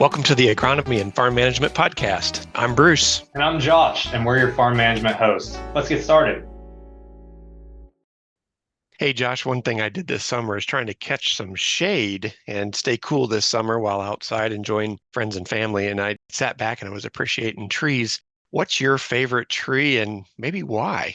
Welcome to the Agronomy and Farm Management Podcast. I'm Bruce. And I'm Josh, and we're your farm management hosts. Let's get started. Hey, Josh, one thing I did this summer is trying to catch some shade and stay cool this summer while outside enjoying friends and family. And I sat back and I was appreciating trees. What's your favorite tree and maybe why?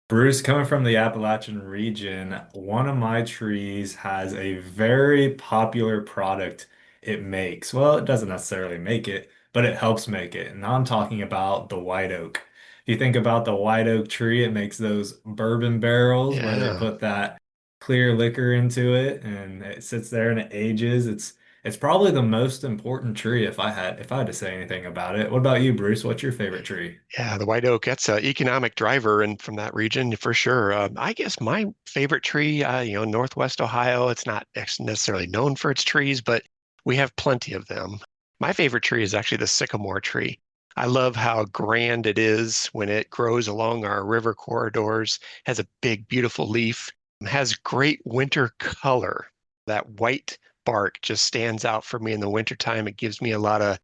Bruce, coming from the Appalachian region, one of my trees has a very popular product it makes. Well, it doesn't necessarily make it, but it helps make it. And I'm talking about the white oak. If you think about the white oak tree, it makes those bourbon barrels where they Yeah. put that clear liquor into it and it sits there and it ages. It's probably the most important tree if I had to say anything about it. What about you, Bruce? What's your favorite tree? Yeah, the white oak, that's an economic driver and from that region for sure. I guess my favorite tree, Northwest Ohio, it's not necessarily known for its trees, but we have plenty of them. My favorite tree is actually the sycamore tree. I love how grand it is when it grows along our river corridors, has a big, beautiful leaf, has great winter color. That white bark just stands out for me in the wintertime. It gives me a lot of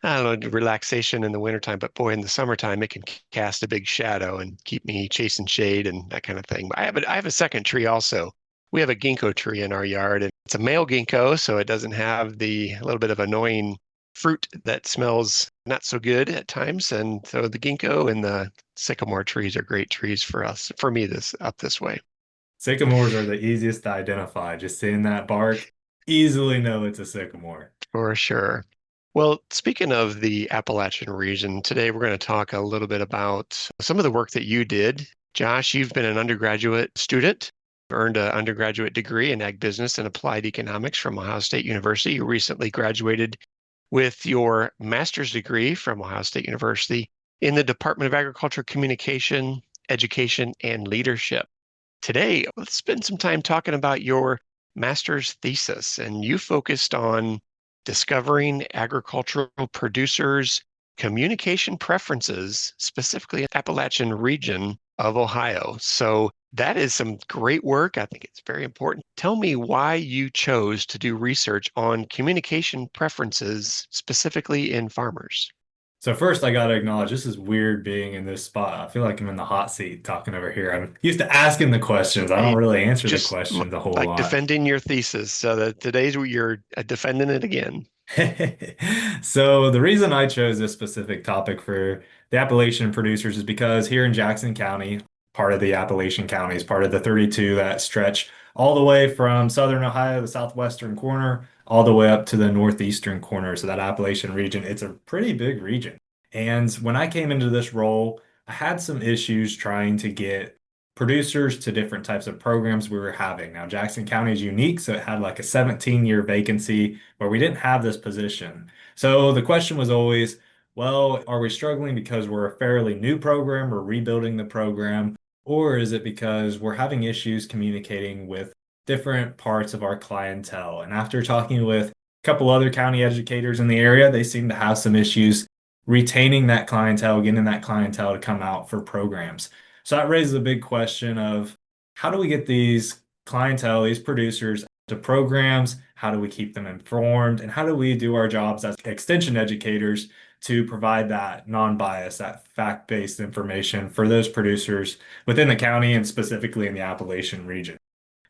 I don't know, relaxation in the wintertime, but boy, in the summertime, it can cast a big shadow and keep me chasing shade and that kind of thing. But I have a second tree also. We have a ginkgo tree in our yard, and it's a male ginkgo, so it doesn't have the little bit of annoying fruit that smells not so good at times. And so the ginkgo and the sycamore trees are great trees for us, for me, this way. Sycamores are the easiest to identify. Just seeing that bark, easily know it's a sycamore. For sure. Well, speaking of the Appalachian region, today we're going to talk a little bit about some of the work that you did. Josh, you've been an undergraduate student, earned an undergraduate degree in ag business and applied economics from Ohio State University. You recently graduated with your master's degree from Ohio State University in the Department of Agriculture Communication, Education, and Leadership. Today, let's spend some time talking about your master's thesis, and you focused on discovering agricultural producers' communication preferences, specifically in the Appalachian region of Ohio. So that is some great work. I think it's very important. Tell me why you chose to do research on communication preferences, specifically in farmers. So first, I gotta acknowledge this is weird being in this spot. I feel like I'm in the hot seat talking over here. I'm used to asking the questions. I don't Hey, really answer the just questions a whole like lot. defending your thesis. So that today's where you're defending it again. So the reason I chose this specific topic for the Appalachian producers is because here in Jackson County, part of the Appalachian counties, part of the 32 that stretch all the way from southern Ohio, the southwestern corner, all the way up to the northeastern corner. So that Appalachian region, it's a pretty big region. And when I came into this role, I had some issues trying to get producers to different types of programs we were having. Now, Jackson County is unique, so it had like a 17-year vacancy where we didn't have this position. So the question was always, well, are we struggling because we're a fairly new program, we're rebuilding the program, or is it because we're having issues communicating with different parts of our clientele? And after talking with a couple other county educators in the area, they seem to have some issues retaining that clientele, getting that clientele to come out for programs. So that raises a big question of how do we get these clientele, these producers to programs? How do we keep them informed? And how do we do our jobs as extension educators to provide that non-bias, that fact-based information for those producers within the county and specifically in the Appalachian region?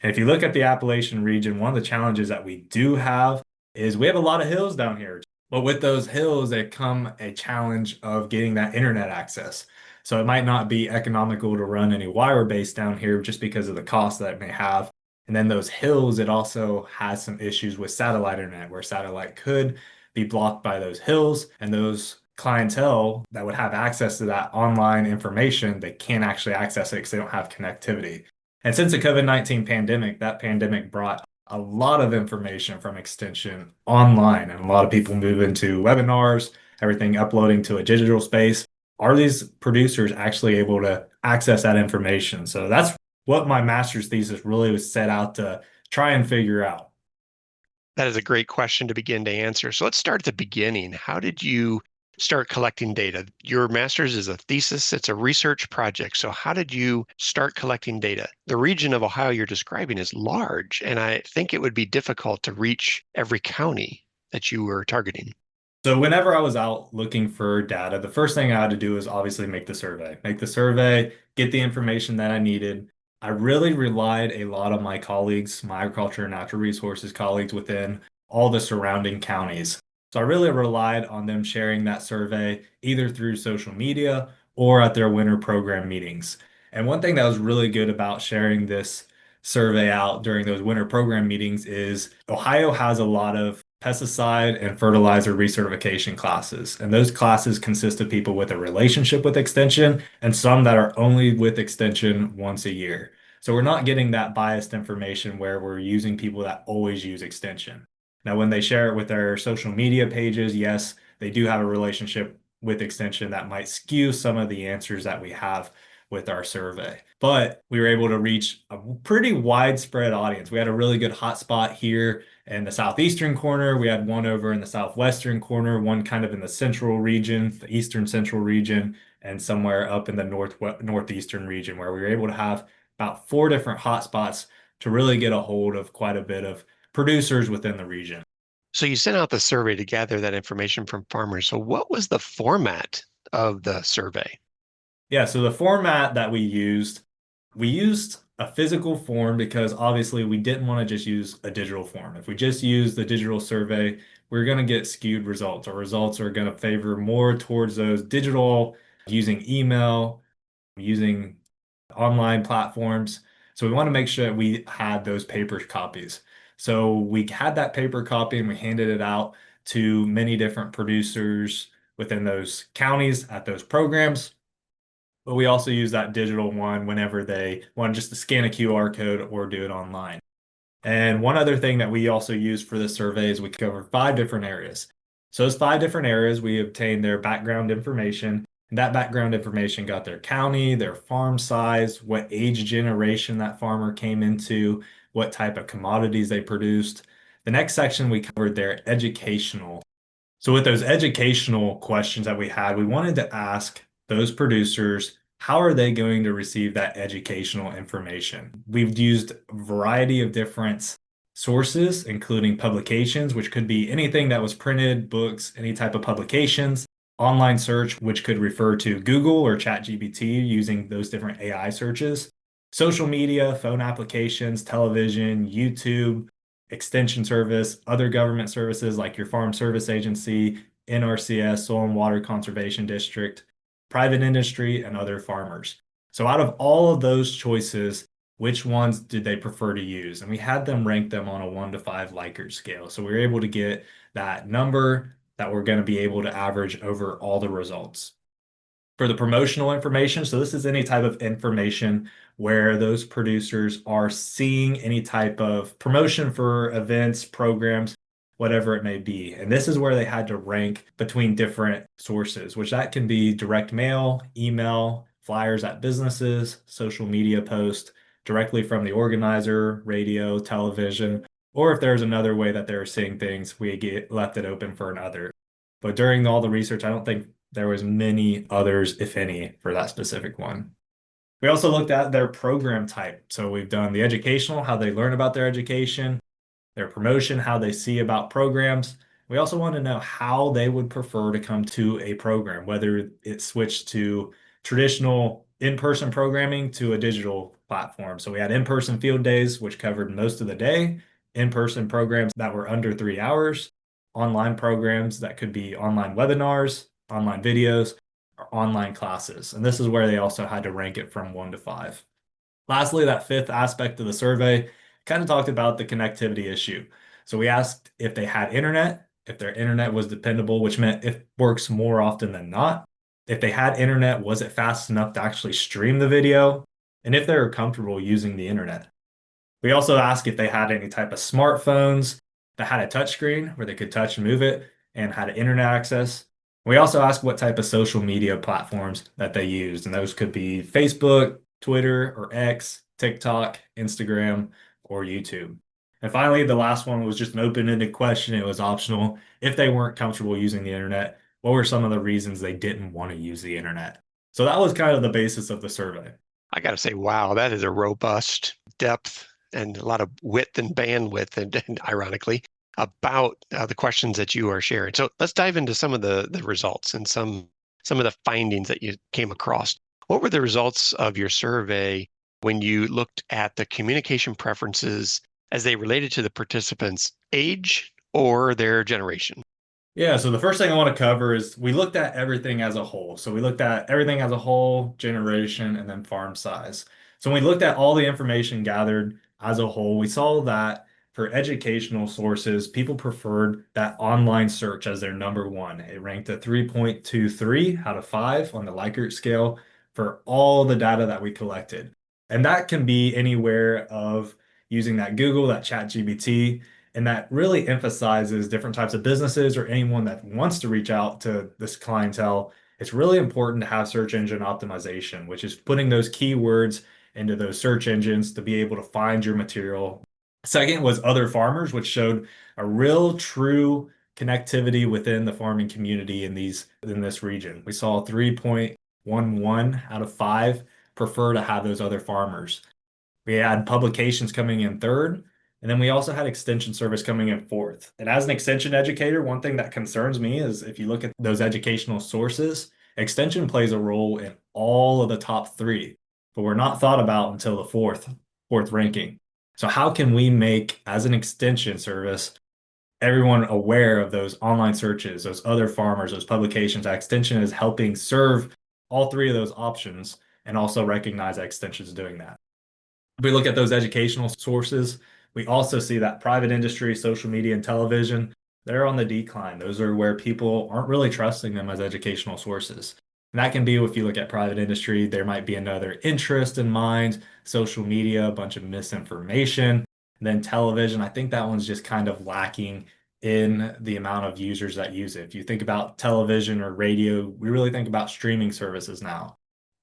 And if you look at the Appalachian region, one of the challenges that we do have is we have a lot of hills down here. But with those hills, they come a challenge of getting that internet access. So it might not be economical to run any wire base down here just because of the cost that it may have. And then those hills, it also has some issues with satellite internet, where satellite could be blocked by those hills, and those clientele that would have access to that online information, they can't actually access it because they don't have connectivity. And since the COVID-19 pandemic, that pandemic brought a lot of information from Extension online, and a lot of people move into webinars, everything uploading to a digital space. Are these producers actually able to access that information? So that's what my master's thesis really was set out to try and figure out. That is a great question to begin to answer. So let's start at the beginning. How did you start collecting data? Your master's is a thesis, it's a research project. So how did you start collecting data? The region of Ohio you're describing is large, and I think it would be difficult to reach every county. that you were targeting? So whenever I was out looking for data, the first thing I had to do was obviously make the survey. Make the survey, get the information that I needed. I really relied a lot on my colleagues, my agriculture and natural resources colleagues within all the surrounding counties. So I really relied on them sharing that survey either through social media or at their winter program meetings. And one thing that was really good about sharing this survey out during those winter program meetings is Ohio has a lot of pesticide and fertilizer recertification classes. And those classes consist of people with a relationship with Extension and some that are only with Extension once a year. So we're not getting that biased information where we're using people that always use Extension. Now, when they share it with their social media pages, yes, they do have a relationship with Extension that might skew some of the answers that we have with our survey. But we were able to reach a pretty widespread audience. We had a really good hotspot here in the southeastern corner. We had one over in the southwestern corner, one kind of in the central region, the eastern central region, and somewhere up in the northeastern region where we were able to have about 4 different hotspots to really get a hold of quite a bit of producers within the region. So you sent out the survey to gather that information from farmers. So what was the format of the survey? Yeah, so the format that we used a physical form because obviously we didn't want to just use a digital form. If we just use the digital survey, we're going to get skewed results. Our results are going to favor more towards those digital, using email, using online platforms. So we want to make sure that we had those paper copies. So we had that paper copy and we handed it out to many different producers within those counties at those programs. But we also use that digital one whenever they want just to scan a QR code or do it online. And one other thing that we also use for this survey is we cover 5 different areas. So those 5 different areas, we obtained their background information. And that background information got their county, their farm size, what age generation that farmer came into, what type of commodities they produced. The next section, we covered their educational. So with those educational questions that we had, we wanted to ask those producers, how are they going to receive that educational information? We've used a variety of different sources, including publications, which could be anything that was printed, books, any type of publications, online search, which could refer to Google or ChatGPT using those different AI searches, social media, phone applications, television, YouTube, extension service, other government services like your Farm Service Agency, NRCS, Soil and Water Conservation District, private industry, and other farmers. So out of all of those choices, which ones did they prefer to use? And we had them rank them on a 1 to 5 Likert scale. So we were able to get that number that we're going to be able to average over all the results. For the promotional information, so this is any type of information where those producers are seeing any type of promotion for events, programs, whatever it may be. And this is where they had to rank between different sources, which that can be direct mail, email, flyers at businesses, social media posts, directly from the organizer, radio, television, or if there's another way that they're seeing things, we get left it open for another. But during all the research, I don't think there was many others, if any, for that specific one. We also looked at their program type. So we've done the educational, how they learn about their education, their promotion, how they see about programs. We also want to know how they would prefer to come to a program, whether it switched to traditional in-person programming to a digital platform. So we had in-person field days, which covered most of the day, in-person programs that were under 3 hours, online programs that could be online webinars, online videos, or online classes. And this is where they also had to rank it from 1 to 5. Lastly, that 5th aspect of the survey kind of talked about the connectivity issue. So we asked if they had internet, if their internet was dependable, which meant it works more often than not. If they had internet, was it fast enough to actually stream the video? And if they were comfortable using the internet. We also asked if they had any type of smartphones that had a touchscreen where they could touch and move it and had internet access. We also asked what type of social media platforms that they used, and those could be Facebook, Twitter, or X, TikTok, Instagram, or YouTube. And finally, the last one was just an open-ended question. It was optional. If they weren't comfortable using the internet, what were some of the reasons they didn't want to use the internet? So that was kind of the basis of the survey. I got to say, wow, that is a robust depth and a lot of width and bandwidth, and ironically. about the questions that you are sharing. So let's dive into some of the results and some of the findings that you came across. What were the results of your survey when you looked at the communication preferences as they related to the participants' age or their generation? Yeah, so the first thing I want to cover is we looked at everything as a whole. So we looked at everything as a whole, generation, and then farm size. So when we looked at all the information gathered as a whole, we saw that for educational sources, people preferred that online search as their number one. It ranked a 3.23 out of 5 on the Likert scale for all the data that we collected. And that can be anywhere of using that Google, that ChatGPT, and that really emphasizes different types of businesses or anyone that wants to reach out to this clientele. It's really important to have search engine optimization, which is putting those keywords into those search engines to be able to find your material. Second was other farmers, which showed a real true connectivity within the farming community in this region. We saw 3.11 out of 5 prefer to have those other farmers. We had publications coming in third, and then we also had extension service coming in fourth. And as an extension educator, one thing that concerns me is if you look at those educational sources, extension plays a role in all of the top three, but we're not thought about until the fourth ranking. So how can we make, as an extension service, everyone aware of those online searches, those other farmers, those publications? That extension is helping serve all three of those options and also recognize that extension is doing that. If we look at those educational sources, we also see that private industry, social media, and television, they're on the decline. Those are where people aren't really trusting them as educational sources. And that can be if you look at private industry, there might be another interest in mind, social media, a bunch of misinformation. And then television, I think that one's just kind of lacking in the amount of users that use it. If you think about television or radio, we really think about streaming services now.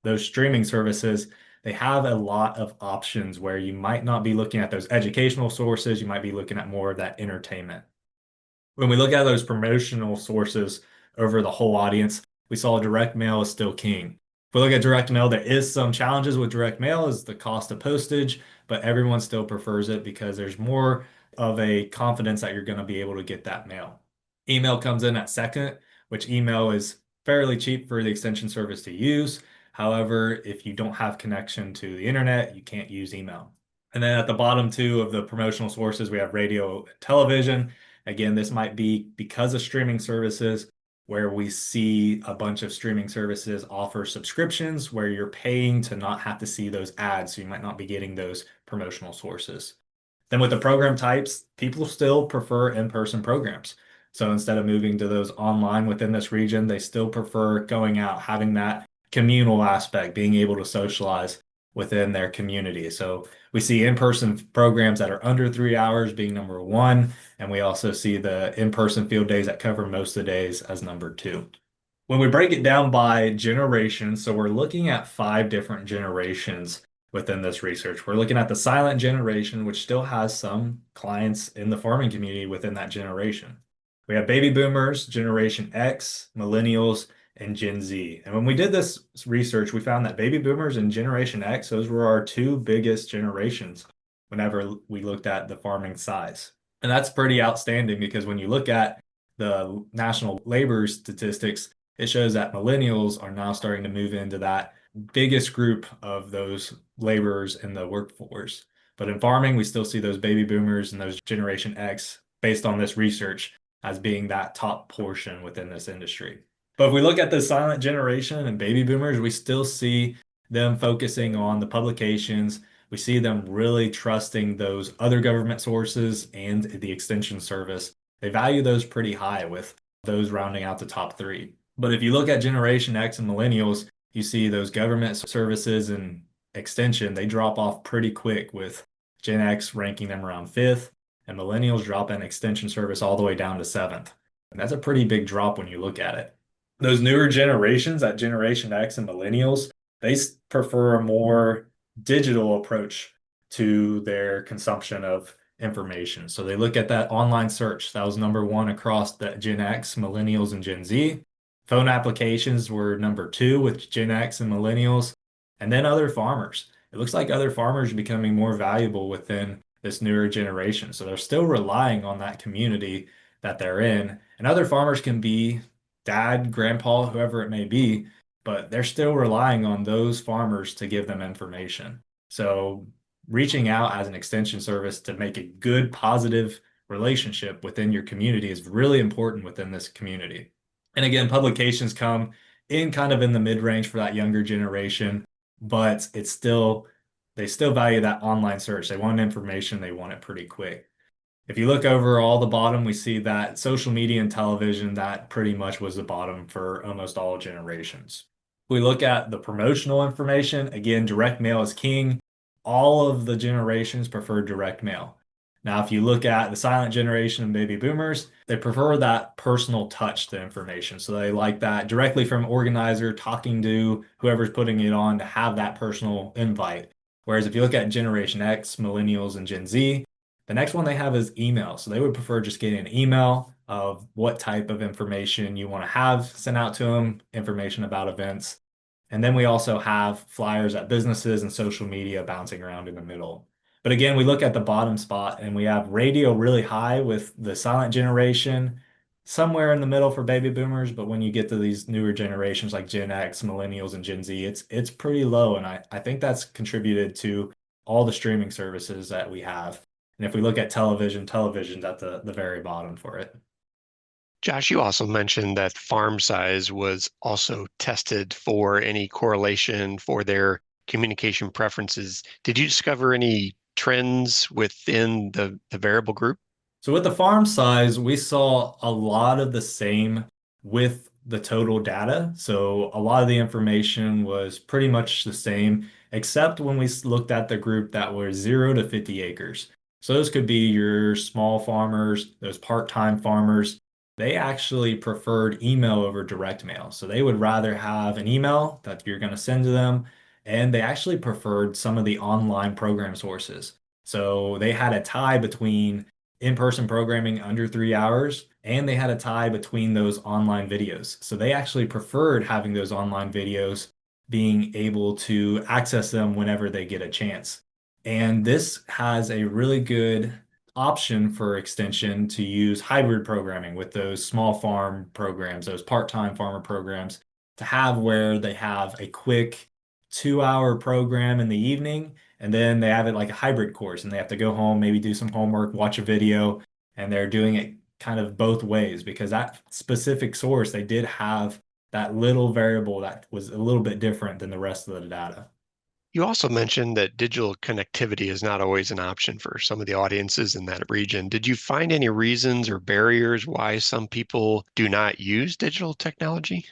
Those streaming services, they have a lot of options where you might not be looking at those educational sources, you might be looking at more of that entertainment. When we look at those promotional sources over the whole audience, we saw direct mail is still king. If we look at direct mail, there is some challenges with direct mail is the cost of postage, but everyone still prefers it because there's more of a confidence that you're going to be able to get that mail. Email comes in at second, which email is fairly cheap for the extension service to use. However, if you don't have connection to the internet, you can't use email. And then at the bottom two of the promotional sources, we have radio and television. Again, this might be because of streaming services where we see a bunch of streaming services offer subscriptions where you're paying to not have to see those ads. So you might not be getting those promotional sources. Then with the program types, people still prefer in-person programs. So instead of moving to those online within this region, they still prefer going out, having that communal aspect, being able to socialize within their community. So we see in-person programs that are under 3 hours being number one, and we also see the in-person field days that cover most of the days as number two. When we break it down by generation, so we're looking at 5 different generations within this research. We're looking at the silent generation, which still has some clients in the farming community within that generation. We have baby boomers, Generation X, millennials, and Gen Z. And when we did this research, we found that baby boomers and Generation X, those were our 2 biggest generations whenever we looked at the farming size. And that's pretty outstanding because when you look at the national labor statistics, it shows that millennials are now starting to move into that biggest group of those laborers in the workforce. But in farming, we still see those baby boomers and those Generation X, based on this research, as being that top portion within this industry. But if we look at the silent generation and baby boomers, we still see them focusing on the publications. We see them really trusting those other government sources and the extension service. They value those pretty high, with those rounding out the top 3. But if you look at Generation X and millennials, you see those government services and extension, they drop off pretty quick, with Gen X ranking them around 5th and millennials drop in extension service all the way down to 7th. And that's a pretty big drop when you look at it. Those newer generations, that Generation X and millennials, they prefer a more digital approach to their consumption of information. So they look at that online search. That was number one across the Gen X, millennials, and Gen Z. Phone applications were number 2 with Gen X and millennials. And then other farmers. It looks like other farmers are becoming more valuable within this newer generation. So they're still relying on that community that they're in. And other farmers can be dad, grandpa, whoever it may be, but they're still relying on those farmers to give them information. So reaching out as an extension service to make a good, positive relationship within your community is really important within this community. And again, publications come in kind of in the mid-range for that younger generation, but they still value that online search. They want information, they want it pretty quick. If you look over all the bottom, we see that social media and television, that pretty much was the bottom for almost all generations. We look at the promotional information, again, direct mail is king. All of the generations prefer direct mail. Now, if you look at the silent generation and baby boomers, they prefer that personal touch to information. So they like that directly from organizer talking to whoever's putting it on to have that personal invite. Whereas if you look at Generation X, Millennials, and Gen Z, the next one they have is email. So they would prefer just getting an email of what type of information you want to have sent out to them, information about events. And then we also have flyers at businesses and social media bouncing around in the middle. But again, we look at the bottom spot and we have radio really high with the silent generation, somewhere in the middle for baby boomers. But when you get to these newer generations like Gen X, Millennials, and Gen Z, it's pretty low. And I think that's contributed to all the streaming services that we have. And if we look at television, television's at the very bottom for it. Josh, you also mentioned that farm size was also tested for any correlation for their communication preferences. Did you discover any trends within the variable group? So with the farm size, we saw a lot of the same with the total data. So a lot of the information was pretty much the same, except when we looked at the group that were 0 to 50 acres. So those could be your small farmers, those part-time farmers. They actually preferred email over direct mail. So they would rather have an email that you're going to send to them, and they actually preferred some of the online program sources. So they had a tie between in-person programming under 3 hours, and they had a tie between those online videos. So they actually preferred having those online videos, being able to access them whenever they get a chance. And this has a really good option for extension to use hybrid programming with those small farm programs, those part-time farmer programs, to have where they have a quick 2 hour program in the evening, and then they have it like a hybrid course and they have to go home, maybe do some homework, watch a video, and they're doing it kind of both ways because that specific source, they did have that little variable that was a little bit different than the rest of the data. You also mentioned that digital connectivity is not always an option for some of the audiences in that region. Did you find any reasons or barriers why some people do not use digital technology?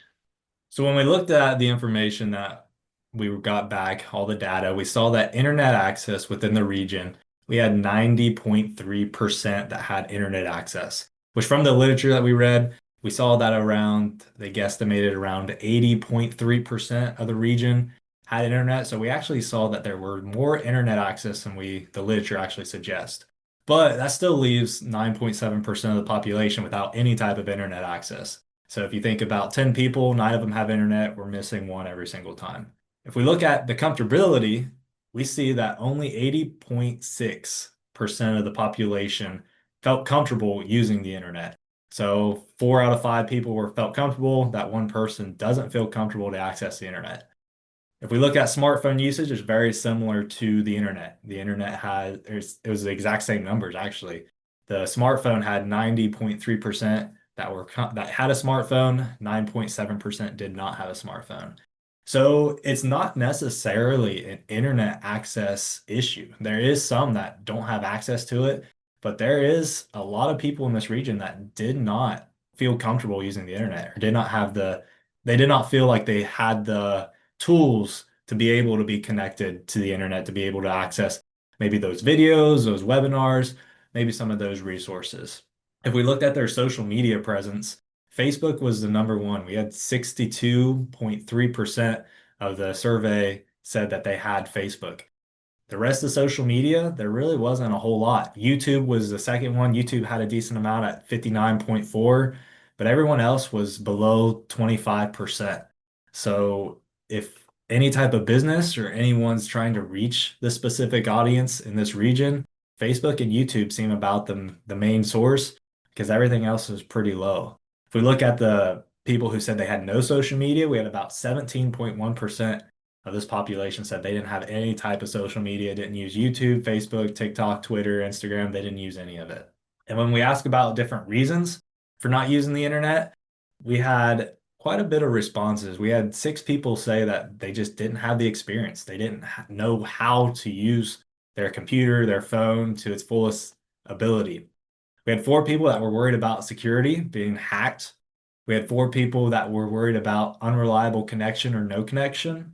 So when we looked at the information that we got back, all the data, we saw that internet access within the region, we had 90.3% that had internet access, which from the literature that we read, we saw that around, they guesstimated around 80.3% of the region had internet. So we actually saw that there were more internet access than the literature actually suggests. But that still leaves 9.7% of the population without any type of internet access. So if you think about 10 people, 9 of them have internet, we're missing one every single time. If we look at the comfortability, we see that only 80.6% of the population felt comfortable using the internet. So 4 out of 5 people were felt comfortable. That one person doesn't feel comfortable to access the internet. If we look at smartphone usage, it's very similar to the internet. The internet it was the exact same numbers actually. The smartphone had 90.3% that had a smartphone, 9.7% did not have a smartphone. So it's not necessarily an internet access issue. There is some that don't have access to it, but there is a lot of people in this region that did not feel comfortable using the internet or they did not feel like they had the tools to be able to be connected to the internet, to be able to access maybe those videos, those webinars, maybe some of those resources. If we looked at their social media presence, Facebook was the number one. We had 62.3% of the survey said that they had Facebook. The rest of social media, there really wasn't a whole lot. YouTube was the second one. YouTube had a decent amount at 59.4, but everyone else was below 25%. So if any type of business or anyone's trying to reach this specific audience in this region, Facebook and YouTube seem about the main source because everything else is pretty low. If we look at the people who said they had no social media, we had about 17.1% of this population said they didn't have any type of social media, didn't use YouTube, Facebook, TikTok, Twitter, Instagram, they didn't use any of it. And when we ask about different reasons for not using the internet, we had quite a bit of responses. We had 6 people say that they just didn't have the experience. They didn't know how to use their computer, their phone to its fullest ability. We had 4 people that were worried about security being hacked. We had 4 people that were worried about unreliable connection or no connection.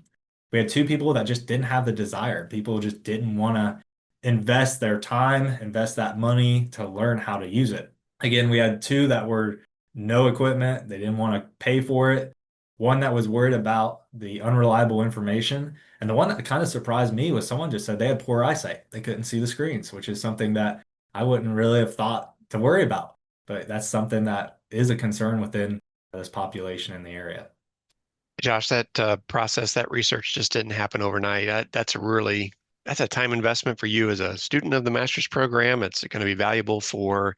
We had 2 people that just didn't have the desire. People just didn't want to invest their time, invest that money to learn how to use it. Again, we had 2 that were no equipment. They didn't want to pay for it. 1 that was worried about the unreliable information. And the one that kind of surprised me was someone just said they had poor eyesight. They couldn't see the screens, which is something that I wouldn't really have thought to worry about. But that's something that is a concern within this population in the area. Josh, that process, that research just didn't happen overnight. That's a time investment for you as a student of the master's program. It's going to be valuable for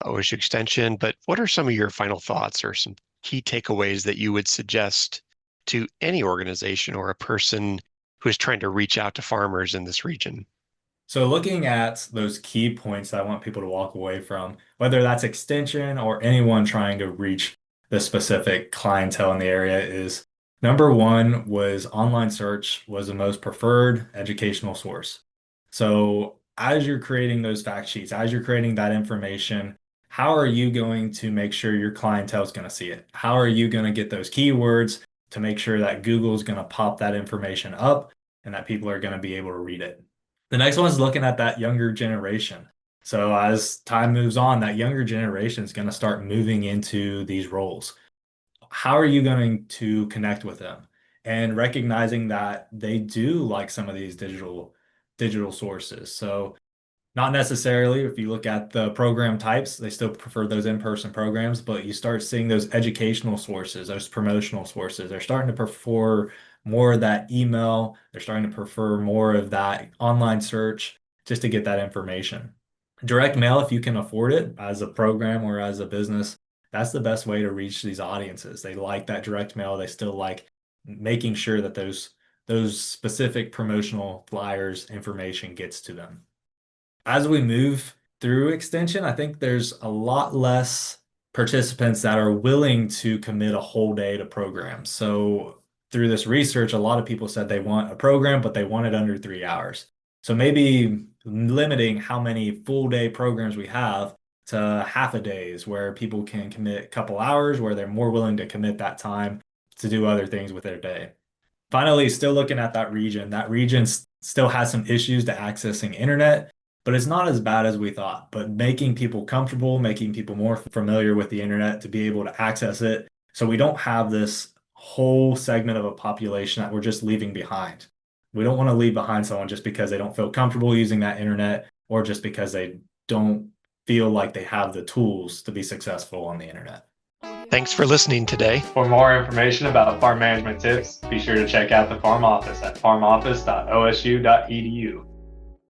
OSU Extension. But what are some of your final thoughts or some key takeaways that you would suggest to any organization or a person who is trying to reach out to farmers in this region? So looking at those key points that I want people to walk away from, whether that's extension or anyone trying to reach the specific clientele in the area, is number one was online search was the most preferred educational source. So as you're creating those fact sheets, as you're creating that information, how are you going to make sure your clientele is going to see it? How are you going to get those keywords to make sure that Google is going to pop that information up and that people are going to be able to read it? The next one is looking at that younger generation. So as time moves on, that younger generation is going to start moving into these roles. How are you going to connect with them? And recognizing that they do like some of these digital sources. So not necessarily, if you look at the program types, they still prefer those in-person programs, but you start seeing those educational sources, those promotional sources. They're starting to prefer more of that email. They're starting to prefer more of that online search just to get that information. Direct mail, if you can afford it as a program or as a business, that's the best way to reach these audiences. They like that direct mail. They still like making sure that those specific promotional flyers information gets to them. As we move through extension, I think there's a lot less participants that are willing to commit a whole day to programs. So through this research, a lot of people said they want a program, but they want it under 3 hours. So maybe limiting how many full day programs we have to half a days where people can commit a couple hours where they're more willing to commit that time to do other things with their day. Finally, still looking at that region. That region still has some issues to accessing internet, but it's not as bad as we thought. But making people comfortable, making people more familiar with the internet to be able to access it, so we don't have this whole segment of a population that we're just leaving behind. We don't want to leave behind someone just because they don't feel comfortable using that internet or just because they don't feel like they have the tools to be successful on the internet. Thanks for listening today. For more information about farm management tips, be sure to check out the farm office at farmoffice.osu.edu.